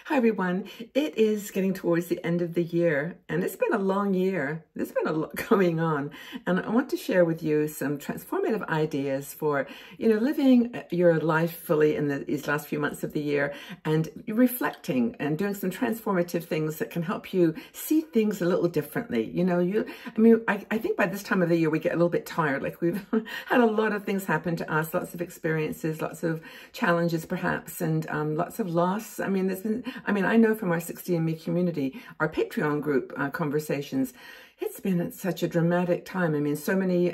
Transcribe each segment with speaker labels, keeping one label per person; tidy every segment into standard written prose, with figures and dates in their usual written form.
Speaker 1: Hi everyone. It is getting towards the end of the year and it's been a long year. There's been a lot going on and I want to share with you some transformative ideas for, living your life fully in these last few months of the year and reflecting and doing some transformative things that can help you see things a little differently. I think by this time of the year we get a little bit tired. Like we've had a lot of things happen to us, lots of experiences, lots of challenges perhaps, and lots of loss. I know from our 60 community, our Patreon group conversations, it's been such a dramatic time. So many,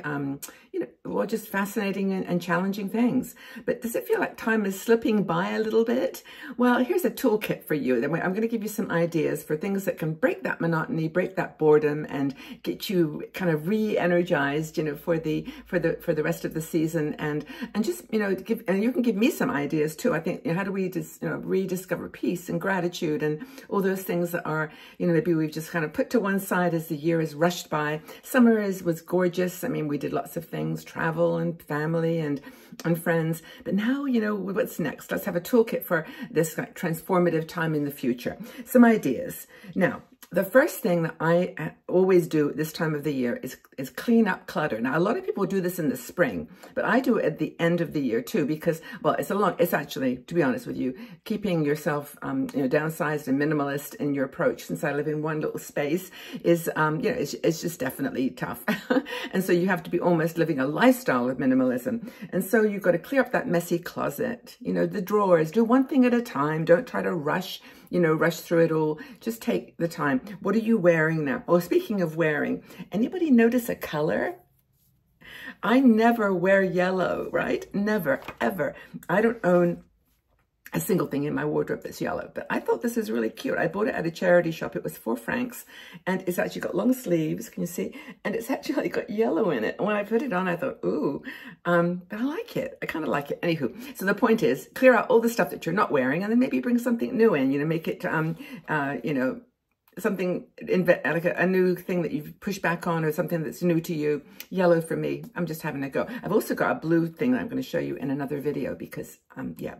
Speaker 1: just fascinating and challenging things. But does it feel like time is slipping by a little bit? Well, here's a toolkit for you. I'm going to give you some ideas for things that can break that monotony, break that boredom, and get you kind of re-energized, for the rest of the season. And just, and you can give me some ideas too. I think, how do we just, rediscover peace and gratitude and all those things that are, maybe we've just kind of put to one side as the year is rushed by. Summer was gorgeous. We did lots of things, travel and family and friends. But now, what's next? Let's have a toolkit for this transformative time in the future. Some ideas. Now, the first thing that I always do this time of the year is clean up clutter. Now, a lot of people do this in the spring, but I do it at the end of the year too, because, well, it's actually, to be honest with you, keeping yourself, downsized and minimalist in your approach, since I live in one little space, is, it's just definitely tough. And so you have to be almost living a lifestyle of minimalism. And so you've got to clear up that messy closet, the drawers, do one thing at a time. Don't try to rush through it all. Just take the time. What are you wearing now? Oh, speaking of wearing, anybody notice a color? I never wear yellow, right? Never, ever. I don't own a single thing in my wardrobe that's yellow, but I thought this is really cute. I bought it at a charity shop. It was 4 francs and it's actually got long sleeves. Can you see? And it's actually got yellow in it. And when I put it on, I thought, ooh, but I like it. I kind of like it. Anywho, so the point is clear out all the stuff that you're not wearing and then maybe bring something new in, make it, something, like a new thing that you've pushed back on or something that's new to you. Yellow for me. I'm just having a go. I've also got a blue thing that I'm going to show you in another video because,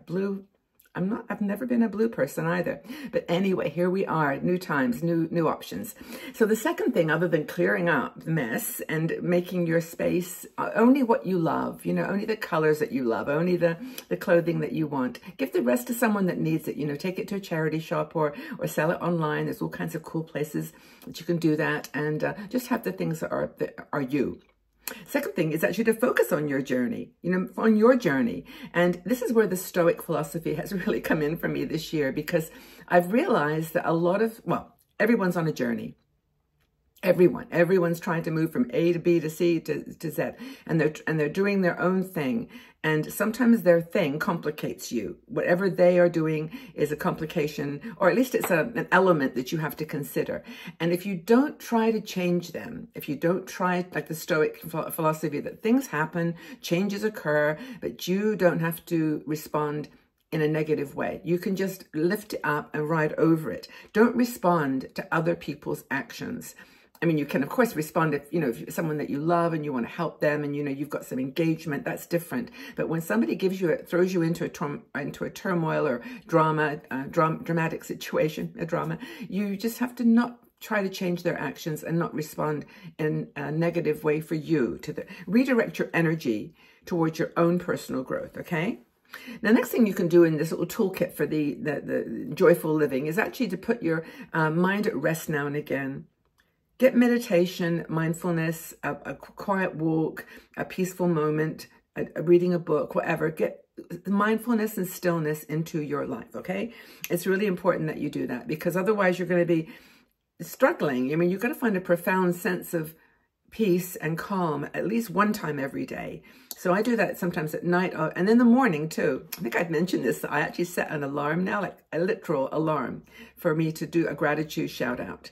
Speaker 1: blue. I've never been a blue person either. But anyway, here we are, new times, new options. So the second thing, other than clearing up the mess and making your space only what you love, only the colors that you love, only the clothing that you want. Give the rest to someone that needs it, take it to a charity shop or sell it online. There's all kinds of cool places that you can do that, and just have the things that are you. Second thing is actually to focus on your journey, And this is where the Stoic philosophy has really come in for me this year, because I've realized that everyone's on a journey. Everyone's trying to move from A to B to C to Z, and they're doing their own thing. And sometimes their thing complicates you. Whatever they are doing is a complication, or at least it's an element that you have to consider. And if you don't try to change them, if you don't try, like the Stoic philosophy, that things happen, changes occur, but you don't have to respond in a negative way. You can just lift it up and ride over it. Don't respond to other people's actions. You can, of course, respond if, if someone that you love and you want to help them and, you've got some engagement, that's different. But when somebody throws you into a turmoil or dramatic situation, you just have to not try to change their actions and not respond in a negative way for you. Redirect your energy towards your own personal growth, okay? The next thing you can do in this little toolkit for the joyful living is actually to put your mind at rest now and again. Get meditation, mindfulness, a quiet walk, a peaceful moment, reading a book, whatever. Get mindfulness and stillness into your life, okay? It's really important that you do that, because otherwise you're going to be struggling. You've got to find a profound sense of peace and calm at least one time every day. So I do that sometimes at night and in the morning too. I think I've mentioned this. I actually set an alarm now, like a literal alarm, for me to do a gratitude shout out.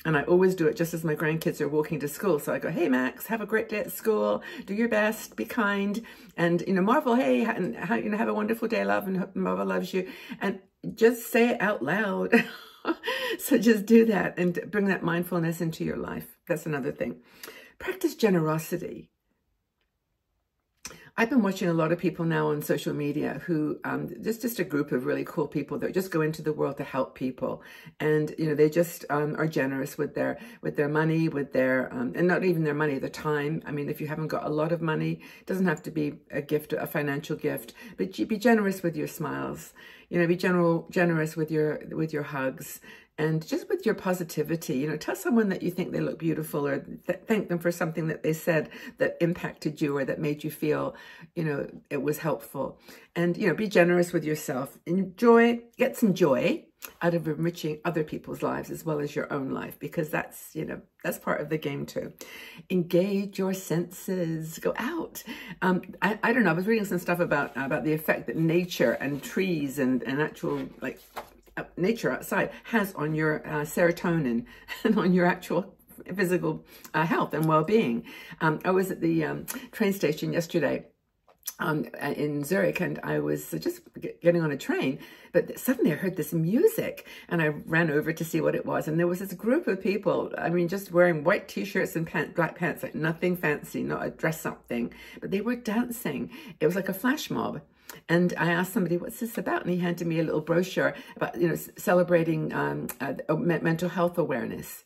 Speaker 1: And I always do it just as my grandkids are walking to school. So I go, hey, Max, have a great day at school. Do your best. Be kind. And, Marvel, hey, have a wonderful day, love. And Marvel loves you. And just say it out loud. So just do that and bring that mindfulness into your life. That's another thing. Practice generosity. I've been watching a lot of people now on social media who, just a group of really cool people that just go into the world to help people. And, you know, they just are generous with their money, with their, and not even their money, their time. I mean, if you haven't got a lot of money, it doesn't have to be a gift, a financial gift, but be generous with your smiles, you know, be generous with your hugs. And just with your positivity, you know, tell someone that you think they look beautiful, or thank them for something that they said that impacted you or that made you feel, you know, it was helpful. And, you know, be generous with yourself. Get some joy out of enriching other people's lives as well as your own life, because that's, you know, that's part of the game too. Engage your senses. Go out. I don't know. I was reading some stuff about the effect that nature and trees and actual, like, nature outside has on your serotonin and on your actual physical health and well-being. I was at the train station yesterday in Zurich, and I was just getting on a train, but suddenly I heard this music, and I ran over to see what it was, and there was this group of people, I mean, just wearing white t-shirts and black pants, like nothing fancy, not a dress-up thing, but they were dancing. It was like a flash mob. And I asked somebody, what's this about? And he handed me a little brochure about, you know, celebrating mental health awareness.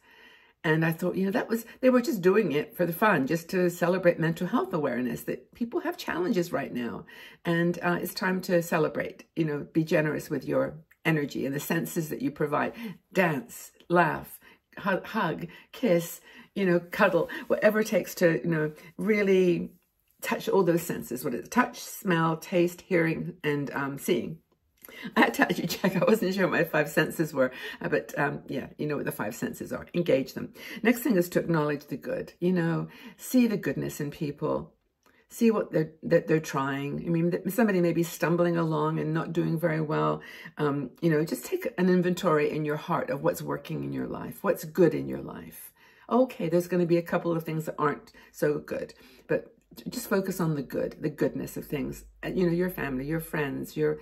Speaker 1: And I thought, you know, they were just doing it for the fun, just to celebrate mental health awareness, that people have challenges right now. And it's time to celebrate, you know, be generous with your energy and the senses that you provide. Dance, laugh, hug, kiss, you know, cuddle, whatever it takes to, you know, really touch all those senses. What is it? Touch, smell, taste, hearing, and seeing. I had to actually check. I wasn't sure what my 5 senses were, but yeah, you know what the 5 senses are. Engage them. Next thing is to acknowledge the good. You know, see the goodness in people. See what they're trying. I mean, somebody may be stumbling along and not doing very well. You know, just take an inventory in your heart of what's working in your life, what's good in your life. Okay, there's going to be a couple of things that aren't so good, but just focus on the goodness of things. You know, your family, your friends, your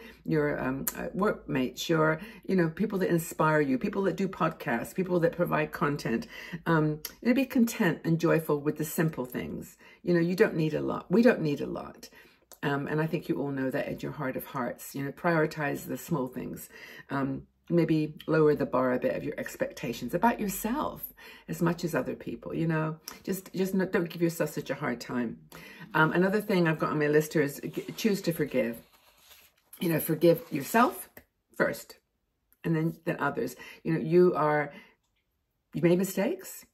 Speaker 1: workmates, you know, people that inspire you, people that do podcasts, people that provide content. You know, be content and joyful with the simple things. You know, you don't need a lot. We don't need a lot. And I think you all know that in your heart of hearts. You know, prioritize the small things. Maybe lower the bar a bit of your expectations about yourself as much as other people, you know, just don't give yourself such a hard time. Another thing I've got on my list here is choose to forgive. You know, forgive yourself first, and then others. You know, you made mistakes.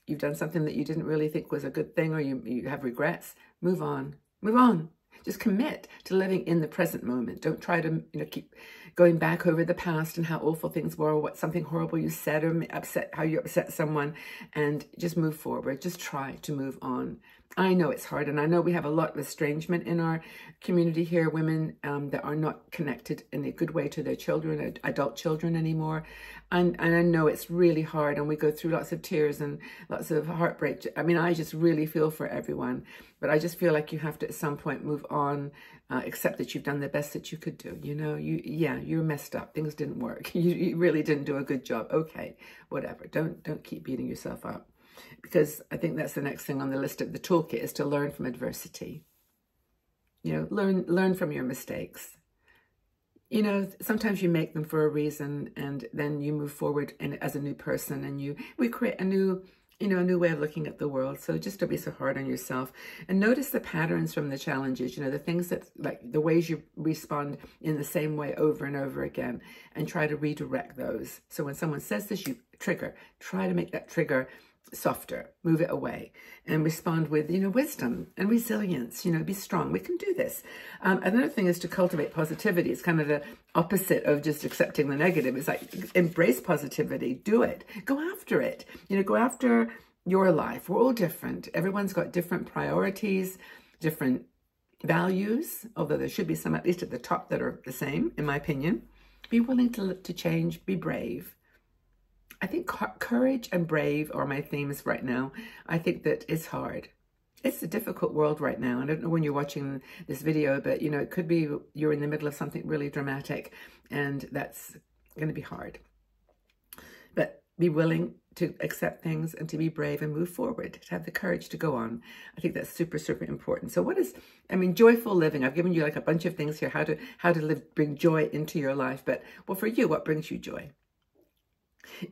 Speaker 1: You've done something that you didn't really think was a good thing, or you have regrets. Move on. Move on. Just commit to living in the present moment. Don't try to, you know, keep going back over the past and how awful things were, or what something horrible you said, or how you upset someone, and just move forward. Just try to move on. I know it's hard, and I know we have a lot of estrangement in our community here, women that are not connected in a good way to their children, adult children anymore. And I know it's really hard, and we go through lots of tears and lots of heartbreak. I mean, I just really feel for everyone, but I just feel like you have to at some point move on, accept that you've done the best that you could do. You know, you're messed up. Things didn't work. You really didn't do a good job. Okay, whatever. Don't keep beating yourself up. Because I think that's the next thing on the list of the toolkit, is to learn from adversity. You know, learn from your mistakes. You know, sometimes you make them for a reason, and then you move forward as a new person, and we create a new way of looking at the world. So just don't be so hard on yourself, and notice the patterns from the challenges, you know, the things that, like the ways you respond in the same way over and over again, and try to redirect those. So when someone says this, you trigger, try to make that trigger softer, move it away, and respond with, you know, wisdom and resilience. You know, be strong. We can do this. Another thing is to cultivate positivity. It's kind of the opposite of just accepting the negative. It's like, embrace positivity, do it, go after it. You know, go after your life. We're all different. Everyone's got different priorities, different values, although there should be some, at least at the top, that are the same, in my opinion. Be willing to change, be brave. I think courage and brave are my themes right now. I think that it's hard. It's a difficult world right now. I don't know when you're watching this video, but, you know, it could be you're in the middle of something really dramatic, and that's going to be hard. But be willing to accept things and to be brave and move forward, to have the courage to go on. I think that's super, super important. So what is, I mean, joyful living? I've given you like a bunch of things here, how to live, bring joy into your life. But well, for you, what brings you joy?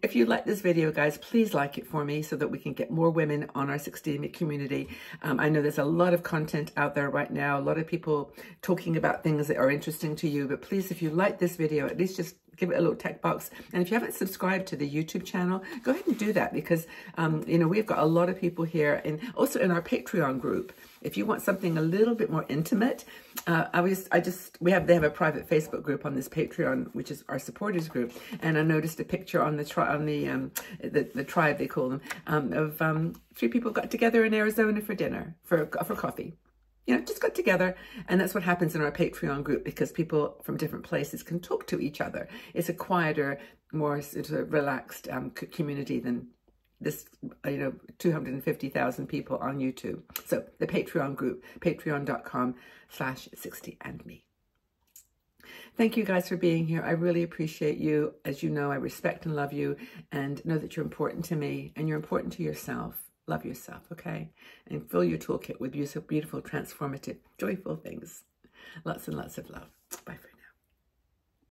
Speaker 1: If you like this video, guys, please like it for me so that we can get more women on our 16 community. I know there's a lot of content out there right now, a lot of people talking about things that are interesting to you, but please, if you like this video, at least just give it a little tick box. And if you haven't subscribed to the YouTube channel, go ahead and do that because, you know, we've got a lot of people here and also in our Patreon group. If you want something a little bit more intimate, they have a private Facebook group on this Patreon, which is our supporters group. And I noticed a picture on the tribe, they call them, of 3 people got together in Arizona for dinner, for coffee. You know, just got together, and that's what happens in our Patreon group because people from different places can talk to each other. It's a quieter, more sort of relaxed community than this, you know, 250,000 people on YouTube. So the Patreon group, patreon.com/60andme. Thank you guys for being here. I really appreciate you. As you know, I respect and love you and know that you're important to me and you're important to yourself. Love yourself, okay? And fill your toolkit with beautiful, transformative, joyful things. Lots and lots of love. Bye, friends.